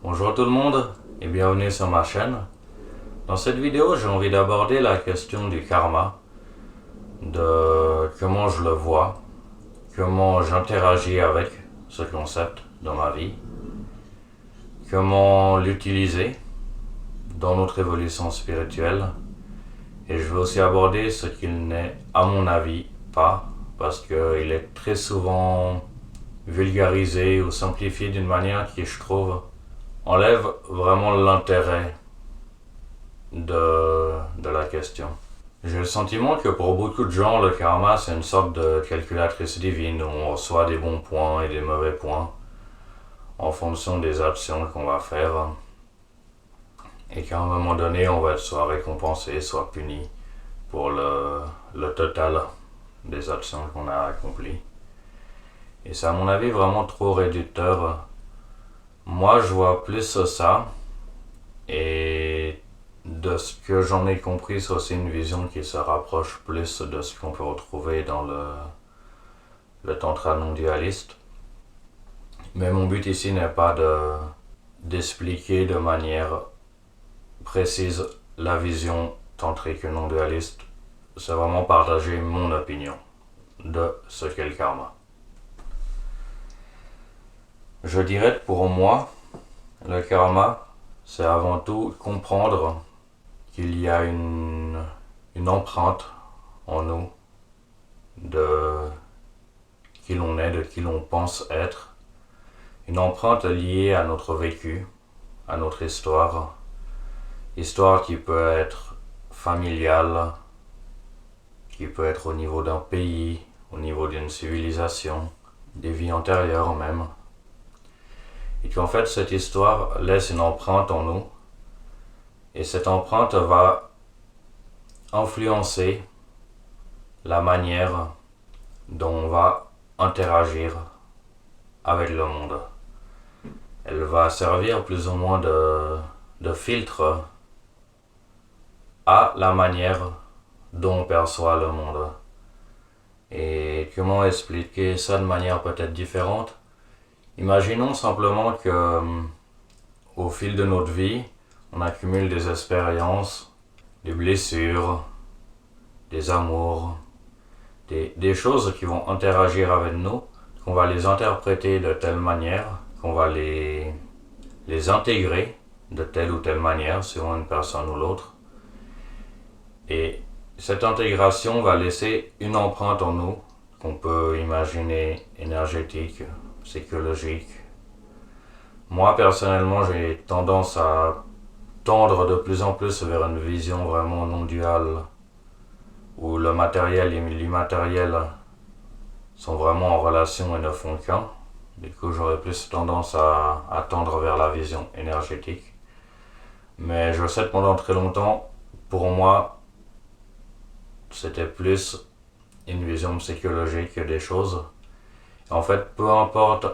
Bonjour tout le monde et bienvenue sur ma chaîne. Dans cette vidéo, j'ai envie d'aborder la question du karma, de comment je le vois, comment j'interagis avec ce concept dans ma vie, comment l'utiliser dans notre évolution spirituelle, et je vais aussi aborder ce qu'il n'est, à mon avis, pas, parce qu'il est très souvent vulgarisé ou simplifié d'une manière qui, je trouve, enlève vraiment l'intérêt de la question. J'ai le sentiment que pour beaucoup de gens, le karma c'est une sorte de calculatrice divine où on reçoit des bons points et des mauvais points en fonction des actions qu'on va faire et qu'à un moment donné on va être soit récompensé, soit puni pour le total des actions qu'on a accomplies. Et c'est à mon avis vraiment trop réducteur. Moi je vois plus ça, et de ce que j'en ai compris, c'est aussi une vision qui se rapproche plus de ce qu'on peut retrouver dans le tantra non dualiste. Mais mon but ici n'est pas d'expliquer de manière précise la vision tantrique non dualiste. C'est vraiment partager mon opinion de ce qu'est le karma. Je dirais que pour moi, le karma, c'est avant tout comprendre qu'il y a une empreinte en nous de qui l'on est, de qui l'on pense être, une empreinte liée à notre vécu, à notre histoire qui peut être familiale, qui peut être au niveau d'un pays, au niveau d'une civilisation, des vies antérieures même, et qu'en fait cette histoire laisse une empreinte en nous, et cette empreinte va influencer la manière dont on va interagir avec le monde. Elle va servir plus ou moins de filtre à la manière dont on perçoit le monde. Et comment expliquer ça de manière peut-être différente? Imaginons simplement que au fil de notre vie, on accumule des expériences, des blessures, des amours, des choses qui vont interagir avec nous, qu'on va les interpréter de telle manière, qu'on va les intégrer de telle ou telle manière selon une personne ou l'autre. Et cette intégration va laisser une empreinte en nous qu'on peut imaginer énergétique, psychologique. Moi personnellement, j'ai tendance à tendre de plus en plus vers une vision vraiment non duale, où le matériel et l'immatériel sont vraiment en relation et ne font qu'un. Du coup, j'aurais plus tendance à tendre vers la vision énergétique. Mais je sais que pendant très longtemps, pour moi, c'était plus une vision psychologique des choses. Et en fait, peu importe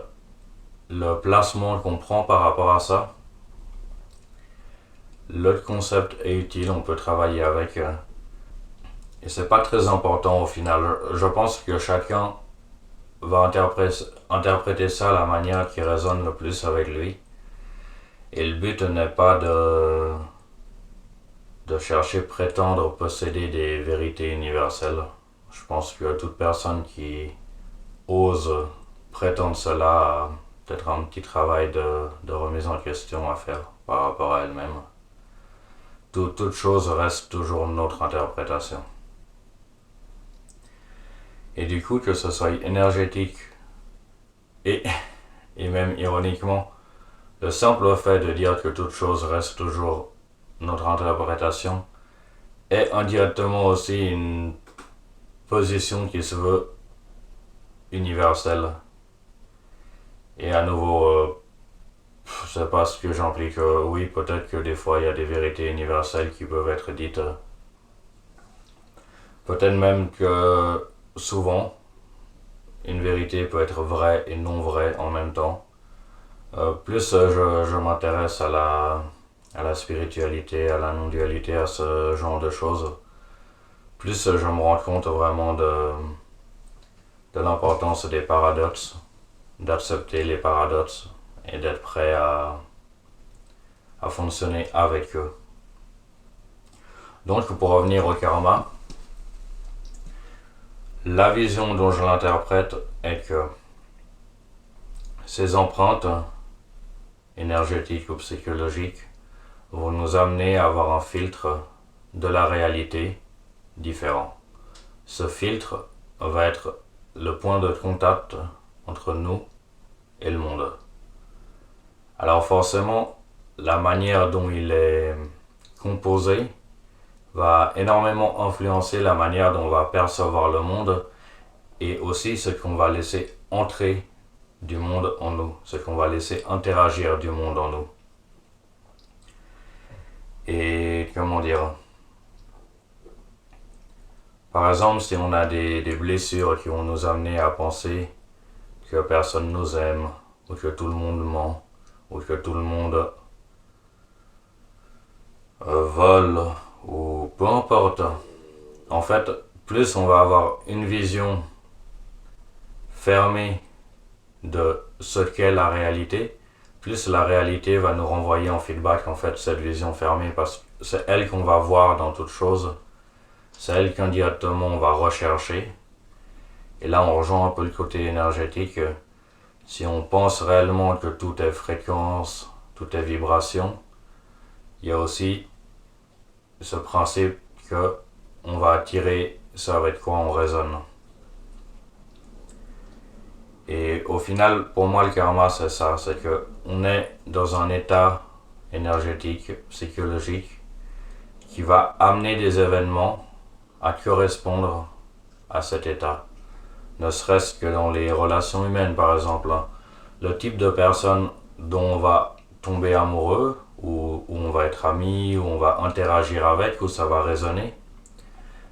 le placement qu'on prend par rapport à ça, le concept est utile, on peut travailler avec. Et c'est pas très important au final. Je pense que chacun va interpréter ça à la manière qui résonne le plus avec lui. Et le but n'est pas de chercher, prétendre posséder des vérités universelles. Je pense que toute personne qui ose prétendre cela a peut-être un petit travail de remise en question à faire par rapport à elle-même. Toute chose reste toujours notre interprétation. Et du coup, que ce soit énergétique et même ironiquement, le simple fait de dire que toute chose reste toujours notre interprétation est indirectement aussi une position qui se veut universelle. Et à nouveau, je sais pas ce que j'implique. Oui, peut-être que des fois il y a des vérités universelles qui peuvent être dites. Peut-être même que souvent, une vérité peut être vraie et non vraie en même temps. Plus je m'intéresse à la spiritualité, à la non-dualité, à ce genre de choses, plus je me rends compte vraiment de l'importance des paradoxes, d'accepter les paradoxes et d'être prêt à fonctionner avec eux. Donc pour revenir au karma, la vision dont je l'interprète est que ces empreintes énergétiques ou psychologiques vont nous amener à avoir un filtre de la réalité différent. Ce filtre va être le point de contact entre nous et le monde. Alors forcément, la manière dont il est composé va énormément influencer la manière dont on va percevoir le monde et aussi ce qu'on va laisser entrer du monde en nous, ce qu'on va laisser interagir du monde en nous. Et comment dire, par exemple, si on a des blessures qui vont nous amener à penser que personne nous aime, ou que tout le monde ment, ou que tout le monde vole, ou peu importe. En fait, plus on va avoir une vision fermée de ce qu'est la réalité, plus la réalité va nous renvoyer en feedback en fait cette vision fermée, parce que c'est elle qu'on va voir dans toute chose, c'est elle qu'indirectement on va rechercher. Et là on rejoint un peu le côté énergétique. Si on pense réellement que tout est fréquence, tout est vibration, il y a aussi ce principe que on va attirer ce avec quoi on résonne. Et au final, pour moi, le karma, c'est ça, c'est que on est dans un état énergétique, psychologique, qui va amener des événements à correspondre à cet état. Ne serait-ce que dans les relations humaines, par exemple. Le type de personne dont on va tomber amoureux, ou on va être ami, ou on va interagir avec, où ça va résonner,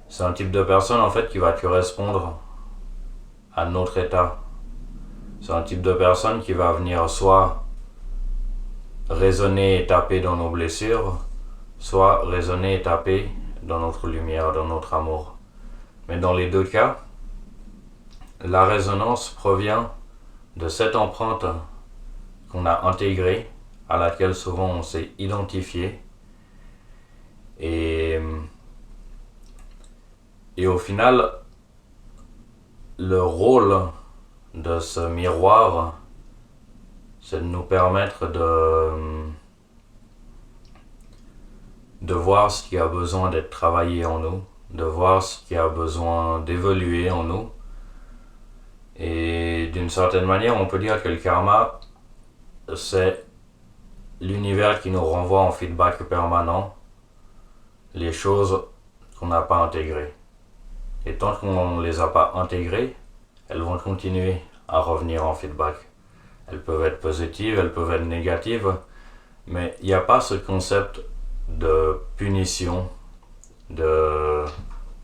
c'est un type de personne en fait qui va correspondre à notre état. C'est un type de personne qui va venir soit résonner et taper dans nos blessures, soit résonner et taper dans notre lumière, dans notre amour. Mais dans les deux cas, la résonance provient de cette empreinte qu'on a intégrée, à laquelle souvent on s'est identifié. Et au final, le rôle de ce miroir, c'est de nous permettre de voir ce qui a besoin d'être travaillé en nous, de voir ce qui a besoin d'évoluer en nous. Et d'une certaine manière, on peut dire que le karma, c'est l'univers qui nous renvoie en feedback permanent les choses qu'on n'a pas intégrées. Et tant qu'on ne les a pas intégrées, elles vont continuer à revenir en feedback. Elles peuvent être positives, elles peuvent être négatives, mais il n'y a pas ce concept de punition, de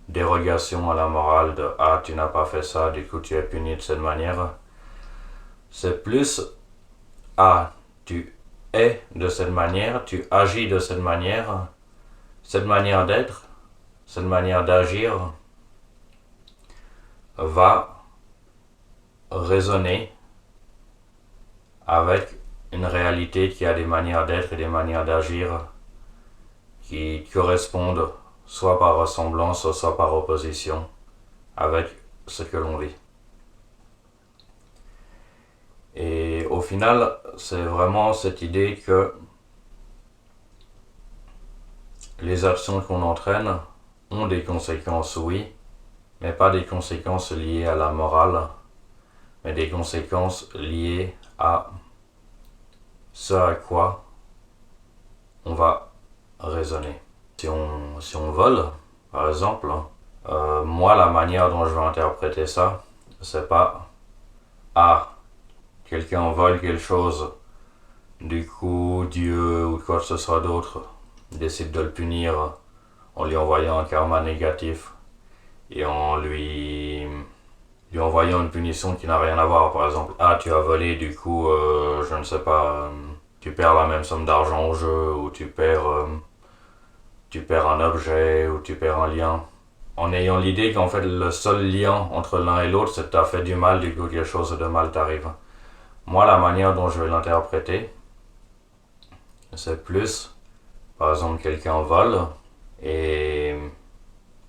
dérogation à la morale, de « ah, tu n'as pas fait ça, du coup tu es puni de cette manière ». C'est plus « ah, tu es de cette manière, tu agis de cette manière d'être, cette manière d'agir va résonner avec une réalité qui a des manières d'être et des manières d'agir qui correspondent soit par ressemblance, soit par opposition avec ce que l'on vit. Et au final, c'est vraiment cette idée que les actions qu'on entraîne ont des conséquences, oui, mais pas des conséquences liées à la morale, mais des conséquences liées à ce à quoi on va raisonner. Si on vole, par exemple, moi, la manière dont je vais interpréter ça, c'est pas « ah, quelqu'un vole quelque chose, du coup Dieu ou quoi que ce soit d'autre décide de le punir en lui envoyant un karma négatif et en lui envoyant une punition qui n'a rien à voir. Par exemple, ah, tu as volé, du coup, je ne sais pas, tu perds la même somme d'argent au jeu, ou tu perds un objet, ou tu perds un lien. En ayant l'idée qu'en fait le seul lien entre l'un et l'autre, c'est que tu as fait du mal, du coup quelque chose de mal t'arrive. Moi, la manière dont je vais l'interpréter, c'est plus, par exemple, quelqu'un vole et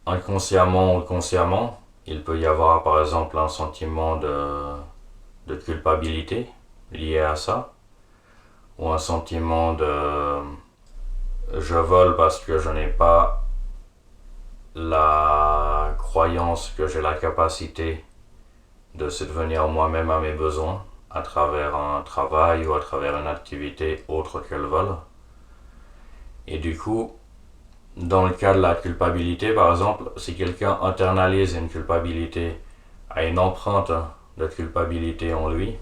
inconsciemment ou consciemment, il peut y avoir par exemple un sentiment de culpabilité lié à ça, ou un sentiment de je vole parce que je n'ai pas la croyance que j'ai la capacité de subvenir moi-même à mes besoins à travers un travail ou à travers une activité autre que le vol. Et du coup, dans le cas de la culpabilité, par exemple, si quelqu'un internalise une culpabilité, a une empreinte de culpabilité en lui,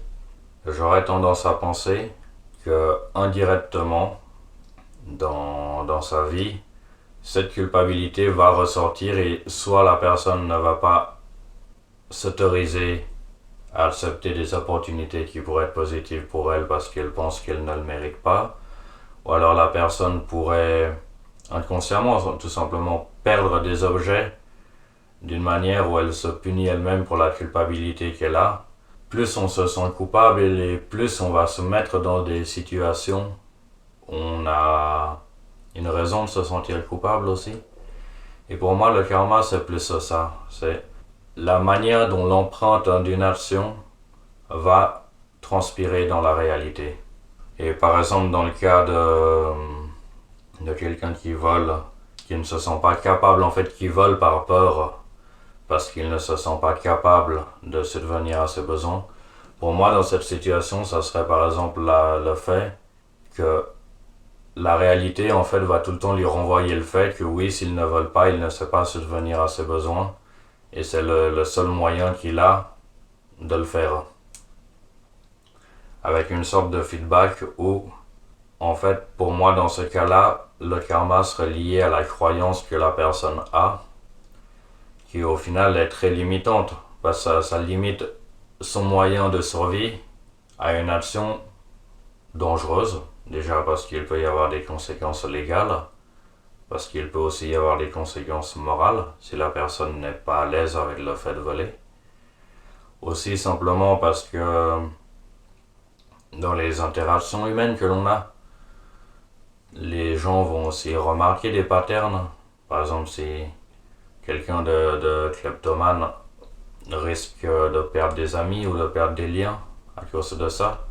j'aurais tendance à penser que indirectement, dans sa vie, cette culpabilité va ressortir et soit la personne ne va pas s'autoriser à accepter des opportunités qui pourraient être positives pour elle parce qu'elle pense qu'elle ne le mérite pas, ou alors la personne pourrait inconsciemment tout simplement perdre des objets d'une manière où elle se punit elle-même pour la culpabilité qu'elle a. Plus on se sent coupable et plus on va se mettre dans des situations où on a une raison de se sentir coupable aussi. Et pour moi, le karma, c'est plus ça. C'est la manière dont l'empreinte d'une action va transpirer dans la réalité. Et par exemple, dans le cas de quelqu'un qui vole, qui ne se sent pas capable, en fait, qui vole par peur, parce qu'il ne se sent pas capable de subvenir à ses besoins. Pour moi, dans cette situation, ça serait par exemple le fait que la réalité, en fait, va tout le temps lui renvoyer le fait que oui, s'il ne vole pas, il ne sait pas subvenir à ses besoins. Et c'est le seul moyen qu'il a de le faire. Avec une sorte de feedback où, en fait, pour moi, dans ce cas-là, le karma serait lié à la croyance que la personne a, qui au final est très limitante, parce que ça limite son moyen de survie à une action dangereuse, déjà parce qu'il peut y avoir des conséquences légales, parce qu'il peut aussi y avoir des conséquences morales si la personne n'est pas à l'aise avec le fait de voler. Aussi simplement parce que dans les interactions humaines que l'on a, les gens vont aussi remarquer des patterns. Par exemple, si quelqu'un de kleptomane risque de perdre des amis ou de perdre des liens à cause de ça.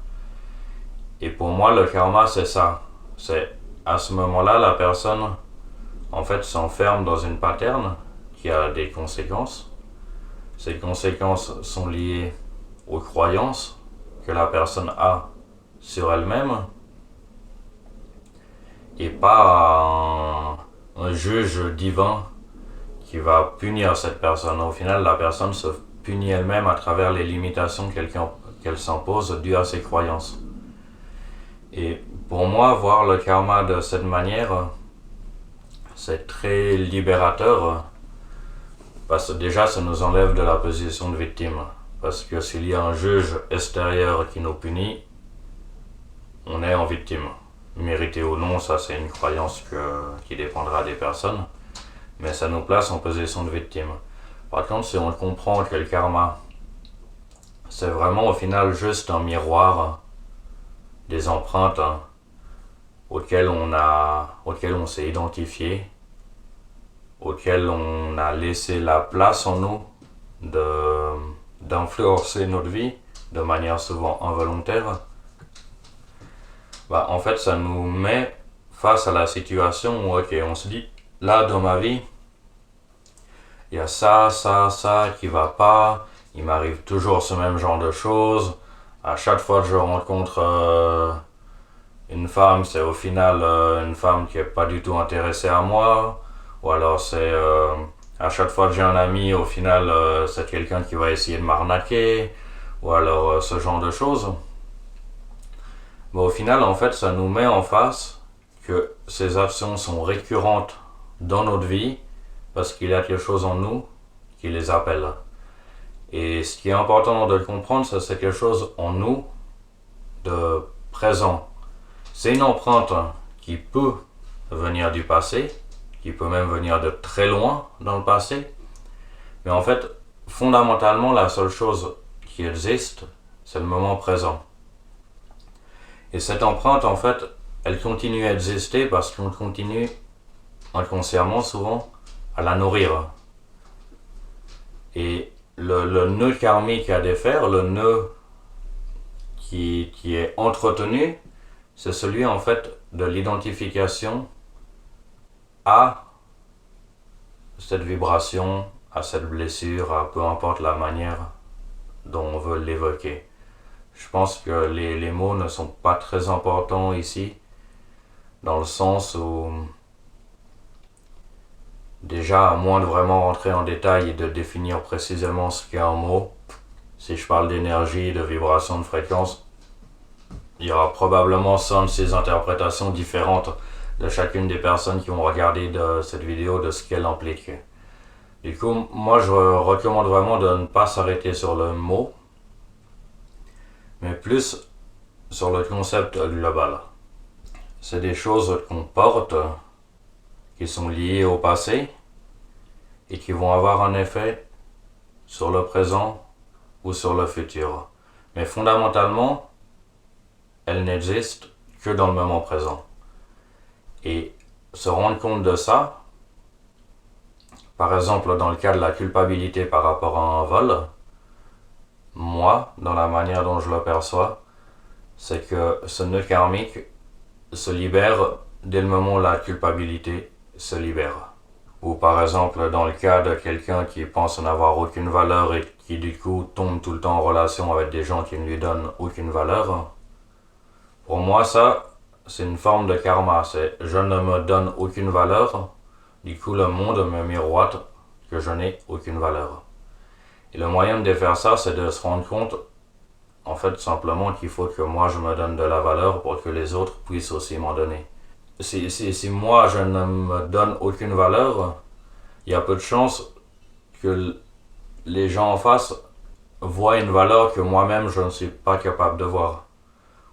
Et pour moi, le karma, c'est ça. C'est à ce moment-là, la personne, en fait, s'enferme dans une pattern qui a des conséquences. Ces conséquences sont liées aux croyances que la personne a sur elle-même et pas à un juge divin qui va punir cette personne. Au final, la personne se punit elle-même à travers les limitations qu'elle s'impose dues à ses croyances. Et pour moi, voir le karma de cette manière, c'est très libérateur parce que déjà, ça nous enlève de la position de victime. Parce que s'il y a un juge extérieur qui nous punit, on est en victime. Mérité ou non, ça c'est une croyance qui dépendra des personnes, mais ça nous place en position de victime. Par contre, si on comprend que le karma, c'est vraiment au final juste un miroir des empreintes auxquelles on s'est identifié, auxquelles on a laissé la place en nous d'influencer notre vie de manière souvent involontaire, en fait, ça nous met face à la situation où, on se dit, là, dans ma vie, il y a ça qui va pas, il m'arrive toujours ce même genre de choses. À chaque fois que je rencontre une femme, c'est au final une femme qui est pas du tout intéressée à moi. Ou alors c'est à chaque fois que j'ai un ami, au final, c'est quelqu'un qui va essayer de m'arnaquer. Ou alors ce genre de choses. Au final, en fait, ça nous met en face que ces actions sont récurrentes dans notre vie parce qu'il y a quelque chose en nous qui les appelle. Et ce qui est important de comprendre, c'est quelque chose en nous de présent. C'est une empreinte qui peut venir du passé, qui peut même venir de très loin dans le passé. Mais en fait, fondamentalement, la seule chose qui existe, c'est le moment présent. Et cette empreinte, en fait, elle continue à exister parce qu'on continue, inconsciemment souvent, à la nourrir. Et le nœud karmique à défaire, le nœud qui est entretenu, c'est celui en fait de l'identification à cette vibration, à cette blessure, à peu importe la manière dont on veut l'évoquer. Je pense que les mots ne sont pas très importants ici, dans le sens où, déjà, à moins de vraiment rentrer en détail et de définir précisément ce qu'est un mot, si je parle d'énergie, de vibration, de fréquence, il y aura probablement 106 interprétations différentes de chacune des personnes qui vont regarder de cette vidéo de ce qu'elle implique. Du coup, moi je recommande vraiment de ne pas s'arrêter sur le mot, mais plus sur le concept global. C'est des choses qu'on porte, qui sont liées au passé, et qui vont avoir un effet sur le présent ou sur le futur. Mais fondamentalement, elles n'existent que dans le moment présent. Et se rendre compte de ça, par exemple dans le cas de la culpabilité par rapport à un vol, moi, dans la manière dont je le perçois, c'est que ce nœud karmique se libère dès le moment où la culpabilité se libère. Ou par exemple dans le cas de quelqu'un qui pense n'avoir aucune valeur et qui du coup tombe tout le temps en relation avec des gens qui ne lui donnent aucune valeur, pour moi ça c'est une forme de karma, c'est je ne me donne aucune valeur, du coup le monde me miroite que je n'ai aucune valeur. Et le moyen de défaire ça, c'est de se rendre compte en fait simplement qu'il faut que moi je me donne de la valeur pour que les autres puissent aussi m'en donner. Si moi je ne me donne aucune valeur, il y a peu de chances que les gens en face voient une valeur que moi-même je ne suis pas capable de voir.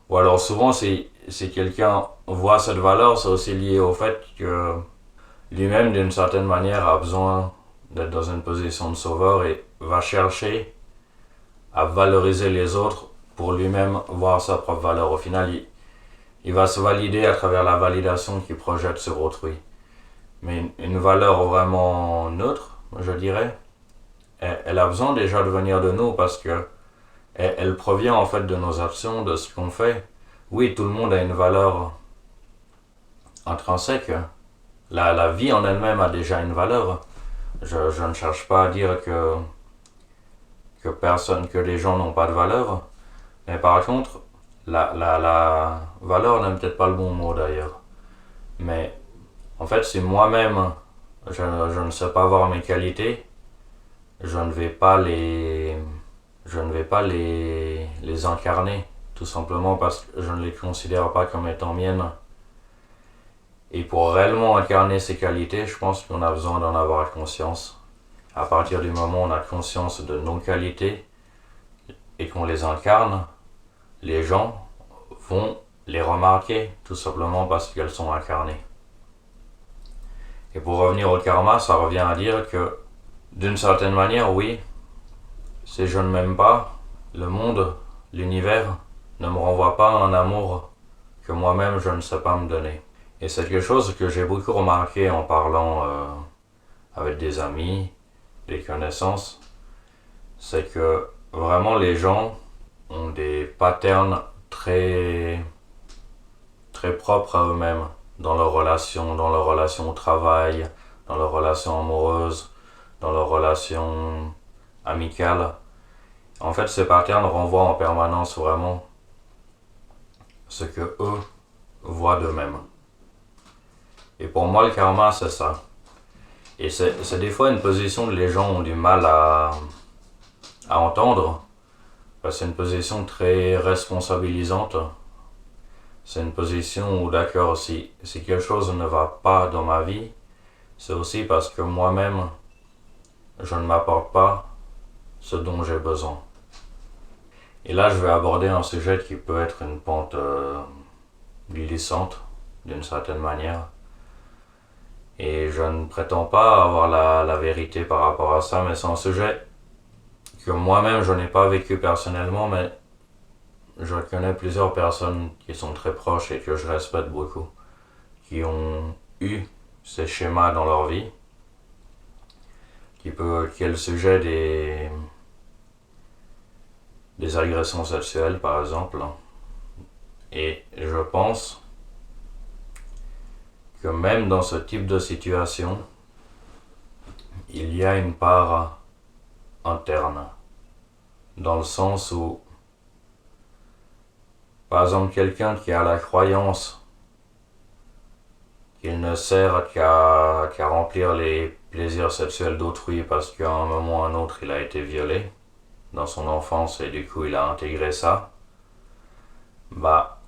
Ou alors souvent si quelqu'un voit cette valeur, c'est aussi lié au fait que lui-même d'une certaine manière a besoin d'être dans une position de sauveur et va chercher à valoriser les autres pour lui-même voir sa propre valeur. Au final, il va se valider à travers la validation qu'il projette sur autrui. Mais une valeur vraiment neutre, je dirais, elle a besoin déjà de venir de nous parce que elle provient en fait de nos actions, de ce qu'on fait. Oui, tout le monde a une valeur intrinsèque. La vie en elle-même a déjà une valeur. Je ne cherche pas à dire que les gens n'ont pas de valeur. Mais par contre, la valeur n'est peut-être pas le bon mot d'ailleurs. Mais en fait, si moi-même je ne sais pas voir mes qualités, je ne vais pas les incarner, tout simplement parce que je ne les considère pas comme étant miennes. Et pour réellement incarner ces qualités, je pense qu'on a besoin d'en avoir conscience. À partir du moment où on a conscience de nos qualités et qu'on les incarne, les gens vont les remarquer, tout simplement parce qu'elles sont incarnées. Et pour revenir au karma, ça revient à dire que, d'une certaine manière, oui, si je ne m'aime pas, le monde, l'univers, ne me renvoie pas un amour que moi-même je ne sais pas me donner. Et c'est quelque chose que j'ai beaucoup remarqué en parlant avec des amis, des connaissances, c'est que vraiment les gens ont des patterns très propres à eux-mêmes dans leurs relations au travail, dans leurs relations amoureuses, dans leurs relations amicales. En fait, ces patterns renvoient en permanence vraiment ce que eux voient d'eux-mêmes. Et pour moi, le karma, c'est ça. Et c'est des fois une position que les gens ont du mal à entendre. C'est une position très responsabilisante. C'est une position où, d'accord, si quelque chose ne va pas dans ma vie, c'est aussi parce que moi-même, je ne m'apporte pas ce dont j'ai besoin. Et là, je vais aborder un sujet qui peut être une pente glissante, d'une certaine manière. Et je ne prétends pas avoir la vérité par rapport à ça, mais c'est un sujet que moi-même je n'ai pas vécu personnellement, mais je connais plusieurs personnes qui sont très proches et que je respecte beaucoup, qui ont eu ces schémas dans leur vie, qui est le sujet des agressions sexuelles par exemple. Et je pense que même dans ce type de situation, il y a une part interne, dans le sens où, par exemple, quelqu'un qui a la croyance qu'il ne sert qu'à remplir les plaisirs sexuels d'autrui parce qu'à un moment ou à un autre il a été violé dans son enfance et du coup il a intégré ça, bah,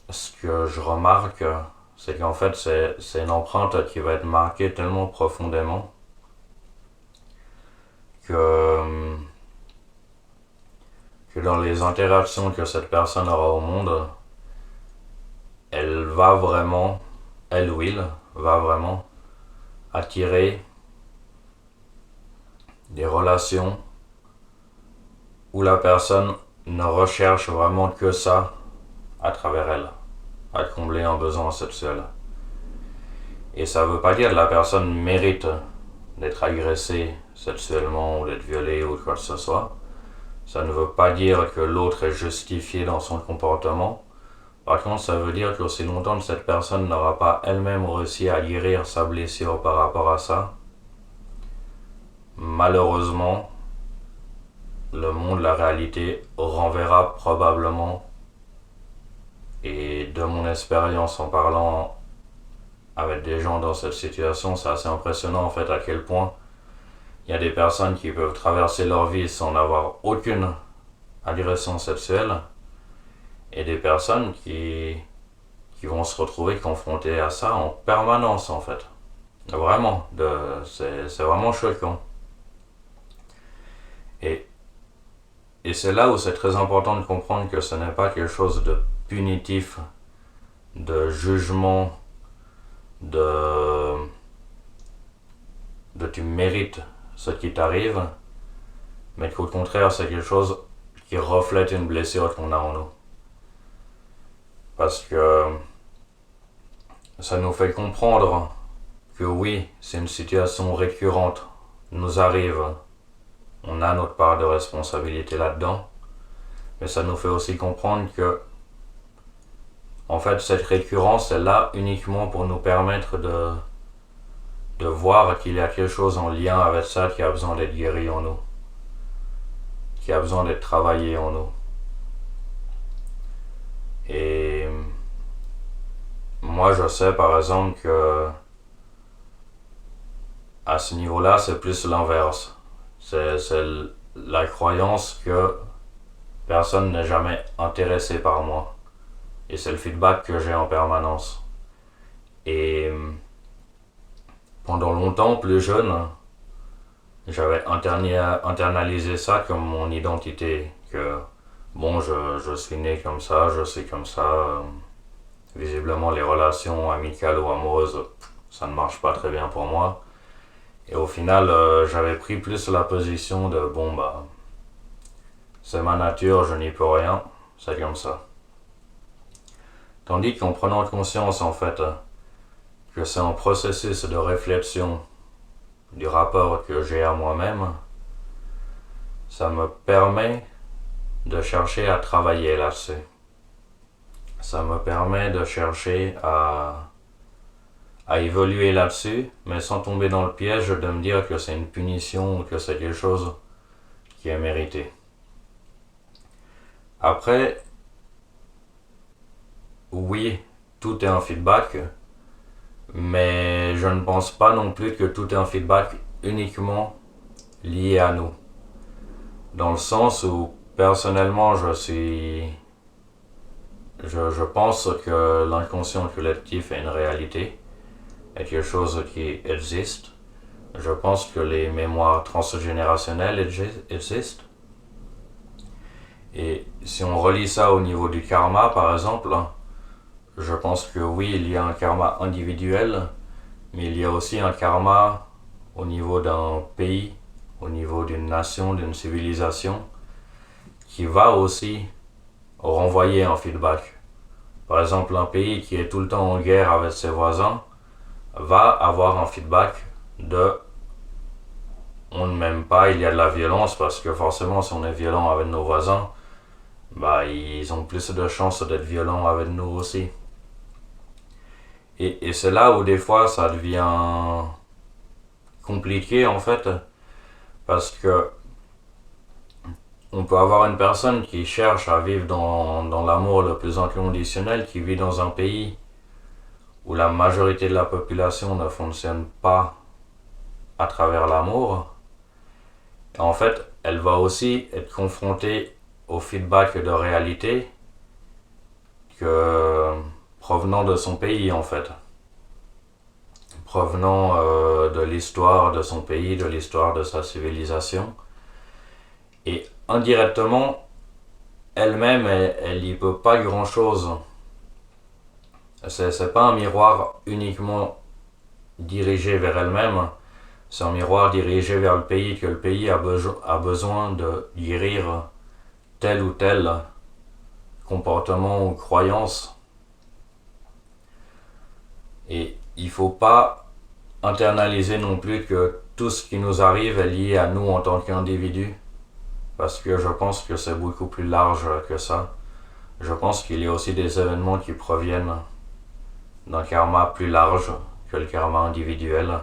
ce que je remarque, c'est qu'en fait c'est une empreinte qui va être marquée tellement profondément que dans les interactions que cette personne aura au monde, elle va vraiment, elle ou il, va vraiment attirer des relations où la personne ne recherche vraiment que ça à travers elle, à combler un besoin sexuel. Et ça veut pas dire que la personne mérite d'être agressée sexuellement ou d'être violée ou quoi que ce soit. Ça ne veut pas dire que l'autre est justifié dans son comportement. Par contre, ça veut dire qu'aussi longtemps que cette personne n'aura pas elle-même réussi à guérir sa blessure par rapport à ça, malheureusement, le monde, la réalité, renverra probablement, et de mon expérience en parlant avec des gens dans cette situation, c'est assez impressionnant en fait à quel point il y a des personnes qui peuvent traverser leur vie sans avoir aucune agression sexuelle et des personnes qui vont se retrouver confrontées à ça en permanence en fait. Vraiment, c'est vraiment choquant. Et c'est là où c'est très important de comprendre que ce n'est pas quelque chose de punitif, de jugement, de tu mérites ce qui t'arrive, mais qu'au contraire c'est quelque chose qui reflète une blessure qu'on a en nous. Parce que ça nous fait comprendre que oui, c'est une situation récurrente, nous arrive, on a notre part de responsabilité là-dedans, mais ça nous fait aussi comprendre que en fait cette récurrence est là uniquement pour nous permettre de voir qu'il y a quelque chose en lien avec ça qui a besoin d'être guéri en nous, qui a besoin d'être travaillé en nous. Et moi je sais par exemple que à ce niveau-là c'est plus l'inverse. C'est la croyance que personne n'est jamais intéressé par moi. Et c'est le feedback que j'ai en permanence. Et pendant longtemps, plus jeune, j'avais internalisé ça comme mon identité. Que bon, je suis né comme ça, je suis comme ça. Visiblement, les relations amicales ou amoureuses, ça ne marche pas très bien pour moi. Et au final, j'avais pris plus la position de bon, bah, c'est ma nature, je n'y peux rien, c'est comme ça. Tandis qu'en prenant conscience, en fait, que c'est un processus de réflexion du rapport que j'ai à moi-même, ça me permet de chercher à travailler là-dessus. Ça me permet de chercher à évoluer là-dessus, mais sans tomber dans le piège de me dire que c'est une punition ou que c'est quelque chose qui est mérité. Après, oui, tout est un feedback, mais je ne pense pas non plus que tout est un feedback uniquement lié à nous. Dans le sens où, personnellement, je pense que l'inconscient collectif est une réalité, est quelque chose qui existe. Je pense que les mémoires transgénérationnelles existent. Et si on relie ça au niveau du karma, par exemple, je pense que oui, il y a un karma individuel, mais il y a aussi un karma au niveau d'un pays, au niveau d'une nation, d'une civilisation, qui va aussi renvoyer un feedback. Par exemple, un pays qui est tout le temps en guerre avec ses voisins va avoir un feedback de on ne m'aime pas, il y a de la violence, parce que forcément si on est violent avec nos voisins, bah ils ont plus de chances d'être violents avec nous aussi. Et c'est là où des fois ça devient compliqué en fait, parce que on peut avoir une personne qui cherche à vivre dans l'amour le plus inconditionnel, qui vit dans un pays où la majorité de la population ne fonctionne pas à travers l'amour. En fait, elle va aussi être confrontée au feedback de réalité que provenant de son pays en fait, provenant de l'histoire de son pays, de l'histoire de sa civilisation, et indirectement elle-même elle y peut pas grand chose. C'est pas un miroir uniquement dirigé vers elle-même, c'est un miroir dirigé vers le pays, que le pays a besoin de guérir tel ou tel comportement ou croyance. Et il faut pas internaliser non plus que tout ce qui nous arrive est lié à nous en tant qu'individus, parce que je pense que c'est beaucoup plus large que ça. Je pense qu'il y a aussi des événements qui proviennent d'un karma plus large que le karma individuel.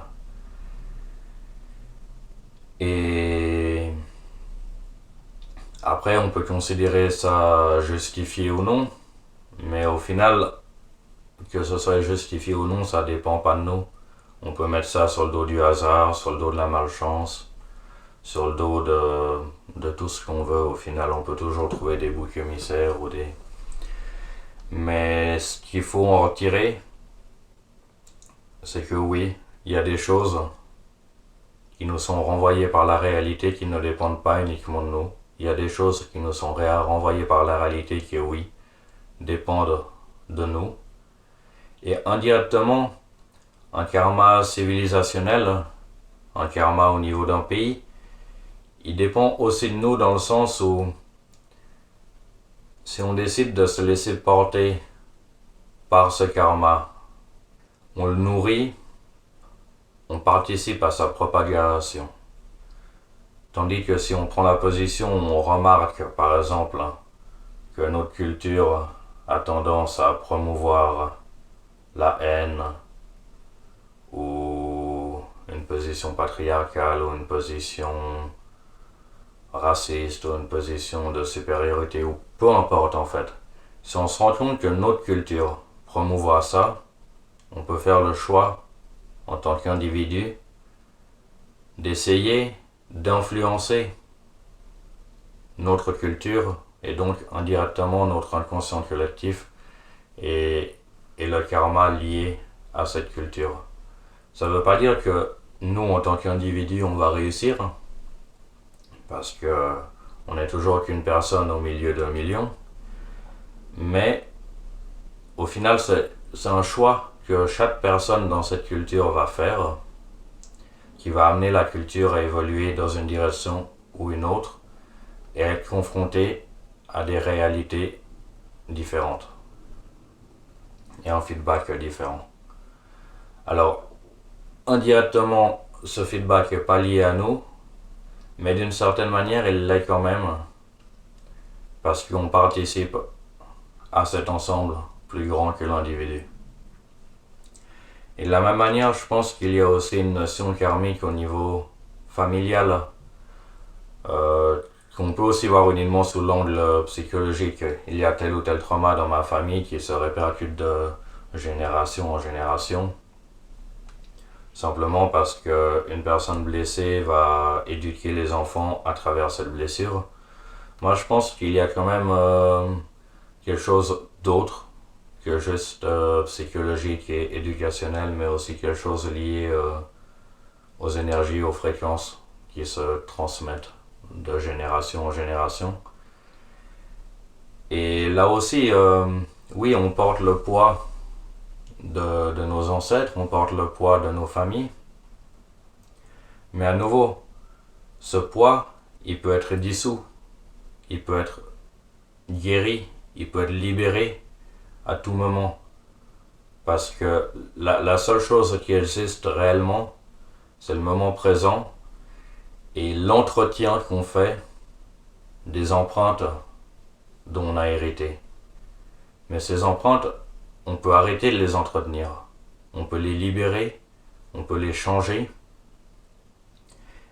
Et après, on peut considérer ça justifié ou non, mais au final, que ce soit justifié ou non, ça dépend pas de nous. On peut mettre ça sur le dos du hasard, sur le dos de la malchance, sur le dos de tout ce qu'on veut. Au final, on peut toujours trouver des boucs émissaires ou des... Mais ce qu'il faut en retirer, c'est que oui, il y a des choses qui nous sont renvoyées par la réalité qui ne dépendent pas uniquement de nous. Il y a des choses qui nous sont renvoyées par la réalité qui, oui, dépendent de nous. Et indirectement, un karma civilisationnel, un karma au niveau d'un pays, il dépend aussi de nous dans le sens où si on décide de se laisser porter par ce karma, on le nourrit, on participe à sa propagation. Tandis que si on prend la position où on remarque, par exemple, que notre culture a tendance à promouvoir la haine, ou une position patriarcale, ou une position raciste, ou une position de supériorité, ou peu importe en fait. Si on se rend compte que notre culture promouvoit ça, on peut faire le choix, en tant qu'individu, d'essayer d'influencer notre culture, et donc indirectement notre inconscient collectif, et le karma lié à cette culture. Ça ne veut pas dire que nous, en tant qu'individus, on va réussir, parce que on n'est toujours qu'une personne au milieu d'un million, mais au final, c'est un choix que chaque personne dans cette culture va faire, qui va amener la culture à évoluer dans une direction ou une autre, et à être confrontée à des réalités différentes, et un feedback différent. Alors, indirectement, ce feedback n'est pas lié à nous, mais d'une certaine manière, il l'est quand même, parce qu'on participe à cet ensemble plus grand que l'individu. Et de la même manière, je pense qu'il y a aussi une notion karmique au niveau familial, qu'on peut aussi voir uniquement sous l'angle psychologique. Il y a tel ou tel trauma dans ma famille qui se répercute de génération en génération, simplement parce qu'une personne blessée va éduquer les enfants à travers cette blessure. Moi, je pense qu'il y a quand même quelque chose d'autre que juste psychologique et éducationnel, mais aussi quelque chose lié aux énergies, aux fréquences qui se transmettent de génération en génération. Et là aussi, oui, on porte le poids de nos ancêtres, on porte le poids de nos familles, mais à nouveau, ce poids, il peut être dissous, il peut être guéri, il peut être libéré à tout moment. Parce que la seule chose qui existe réellement, c'est le moment présent et l'entretien qu'on fait des empreintes dont on a hérité. Mais ces empreintes, on peut arrêter de les entretenir. On peut les libérer, on peut les changer.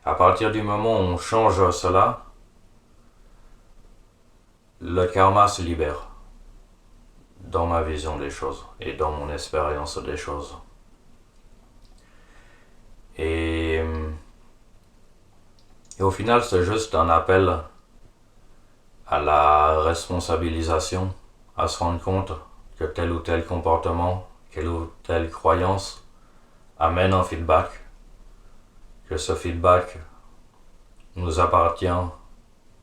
À partir du moment où on change cela, le karma se libère. Dans ma vision des choses et dans mon expérience des choses. Et au final, c'est juste un appel à la responsabilisation, à se rendre compte que tel ou tel comportement, telle ou telle croyance amène un feedback, que ce feedback nous appartient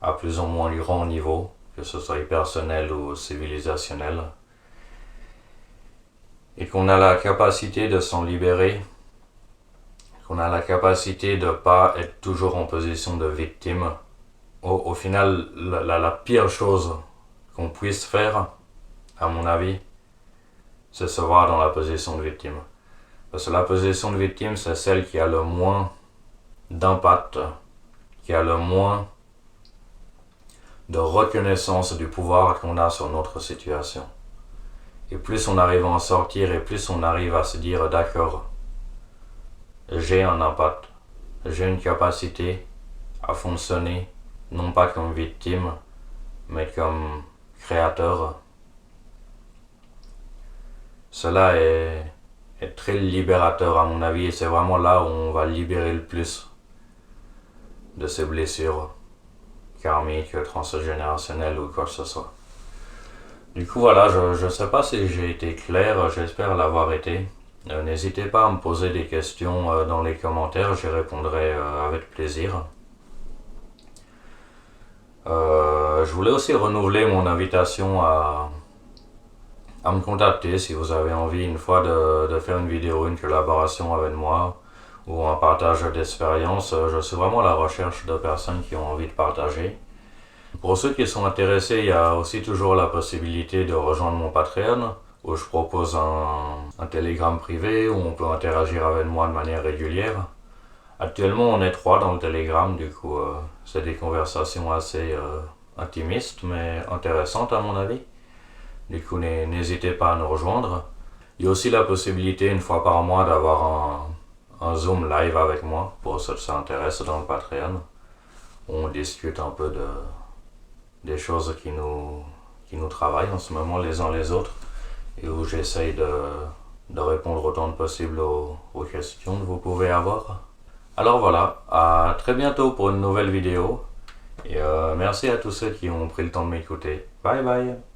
à plus ou moins grand niveau, que ce soit personnel ou civilisationnel, et qu'on a la capacité de s'en libérer, qu'on a la capacité de ne pas être toujours en position de victime. Au final, la pire chose qu'on puisse faire, à mon avis, c'est se voir dans la position de victime. Parce que la position de victime, c'est celle qui a le moins d'impact, qui a le moins de reconnaissance du pouvoir qu'on a sur notre situation. Et plus on arrive à en sortir, et plus on arrive à se dire d'accord, j'ai un impact, j'ai une capacité à fonctionner, non pas comme victime, mais comme créateur. Cela est très libérateur à mon avis, et c'est vraiment là où on va libérer le plus de ces blessures karmiques, transgénérationnelles ou quoi que ce soit. Du coup voilà, je sais pas si j'ai été clair, j'espère l'avoir été. N'hésitez pas à me poser des questions dans les commentaires, j'y répondrai avec plaisir. Je voulais aussi renouveler mon invitation à me contacter si vous avez envie une fois de faire une vidéo, une collaboration avec moi ou un partage d'expérience. Je suis vraiment à la recherche de personnes qui ont envie de partager. Pour ceux qui sont intéressés, il y a aussi toujours la possibilité de rejoindre mon Patreon, où je propose un Telegram privé où on peut interagir avec moi de manière régulière. Actuellement, on est 3 dans le Telegram, du coup, c'est des conversations assez intimistes, mais intéressantes à mon avis. Du coup, n'hésitez pas à nous rejoindre. Il y a aussi la possibilité, une fois par mois, d'avoir un Zoom live avec moi, pour ceux qui s'intéressent dans le Patreon, où on discute un peu des choses qui nous travaillent en ce moment les uns les autres, et où j'essaye de répondre autant que possible aux questions que vous pouvez avoir. Alors voilà, à très bientôt pour une nouvelle vidéo, et merci à tous ceux qui ont pris le temps de m'écouter. Bye bye.